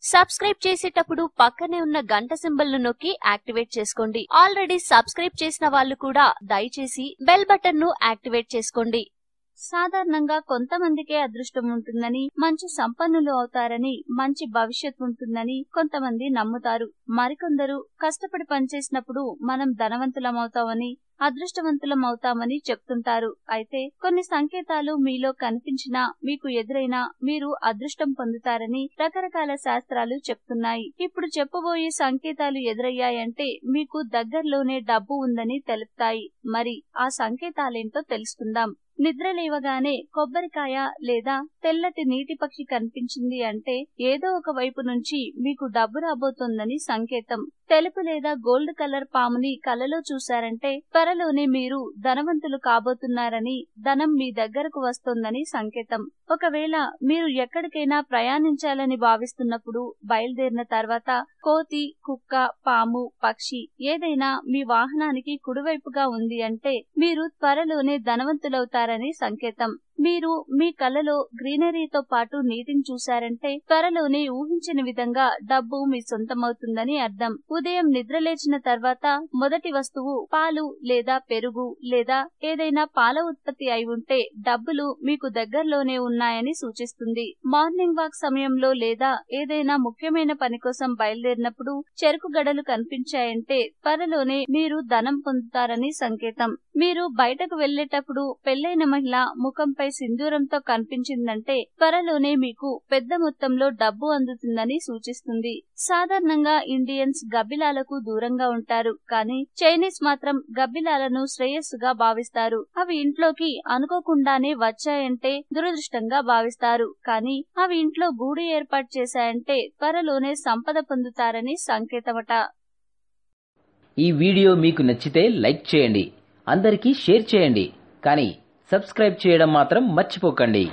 Subscribe చేసేటప్పుడు పక్కనే ఉన్న గంట సింబల్ ను నొక్కి యాక్టివేట్ చేసుకోండి. ఆల్రెడీ సబ్స్క్రైబ్ చేసిన వాళ్ళు కూడా దయచేసి బెల్ బటన్ ను యాక్టివేట్ చేసుకోండి. సాధారణంగా కొంతమందికే అదృష్టం ఉంటుందని, మంచి సంపన్నులు అవుతారని, మంచి భవిష్యత్తు ఉంటుందని కొంతమంది నమ్ముతారు. మరికొందరు కష్టపడి పనిచేసినప్పుడు మనం ధనవంతులమవుతామని, అదృష్టవంతులం అవుతామని చెప్తుంటారు. అయితే కొన్ని సంకేతాలు మీలో కనిపించినా, మీకు ఎదురైనా మీరు అదృష్టం పొందుతారని రకరకాల శాస్త్రాలు చెప్తున్నాయి. ఇప్పుడు చెప్పబోయే సంకేతాలు ఎదురయ్యాయంటే మీకు దగ్గరలోనే డబ్బు ఉందని తెలుపుతాయి. మరి ఆ సంకేతాలేంటో తెలుసుకుందాం. నిద్ర లేవగానే కొబ్బరికాయ లేదా తెల్లటి నీటి పక్షి కనిపించింది అంటే ఏదో ఒక వైపు నుంచి మీకు డబ్బు రాబోతోందని సంకేతం. తెలుపు లేదా గోల్డ్ కలర్ పాముని కలలో చూశారంటే త్వరలోనే మీరు ధనవంతులు కాబోతున్నారని, ధనం మీ దగ్గరకు వస్తోందని సంకేతం. ఒకవేళ మీరు ఎక్కడికైనా ప్రయాణించాలని భావిస్తున్నప్పుడు బయలుదేరిన తర్వాత కోతి, కుక్క, పాము, పక్షి ఏదైనా మీ వాహనానికి కుడివైపుగా ఉంది అంటే మీరు త్వరలోనే ధనవంతులవుతారని సంకేతం. మీరు మీ కలలో గ్రీనరీతో పాటు నీటిని చూశారంటే త్వరలోనే ఊహించిన విధంగా డబ్బు మీ సొంతమవుతుందని అర్థం. ఉదయం నిద్రలేచిన తర్వాత మొదటి వస్తువు పాలు లేదా పెరుగు లేదా ఏదైనా పాల ఉత్పత్తి అయి ఉంటే డబ్బులు మీకు దగ్గరలోనే ఉన్నాయని సూచిస్తుంది. మార్నింగ్ వాక్ సమయంలో లేదా ఏదైనా ముఖ్యమైన పని కోసం బయలుదేరినప్పుడు చెరుకు గడలు కనిపించాయంటే త్వరలోనే మీరు ధనం పొందుతారని సంకేతం. మీరు బయటకు వెళ్లేటప్పుడు పెళ్లైన మహిళ ముఖంపై సింధూరంతో కనిపించిందంటే త్వరలోనే మీకు పెద్ద మొత్తంలో డబ్బు అందుతుందని సూచిస్తుంది. సాధారణంగా ఇండియన్స్ గబ్బిలాలకు దూరంగా ఉంటారు, కానీ చైనీస్ మాత్రం గబ్బిలాలను శ్రేయస్సుగా భావిస్తారు. అవి ఇంట్లోకి అనుకోకుండానే వచ్చాయంటే దురదృష్టంగా భావిస్తారు, కానీ అవి ఇంట్లో గూడు ఏర్పాటు చేశాయంటే త్వరలోనే సంపద పొందుతారని సంకేతమట. ఈ వీడియో మీకు నచ్చితే లైక్ చేయండి, అందరికీ షేర్ చేయండి, కానీ సబ్స్క్రైబ్ చేయడం మాత్రం మర్చిపోకండి.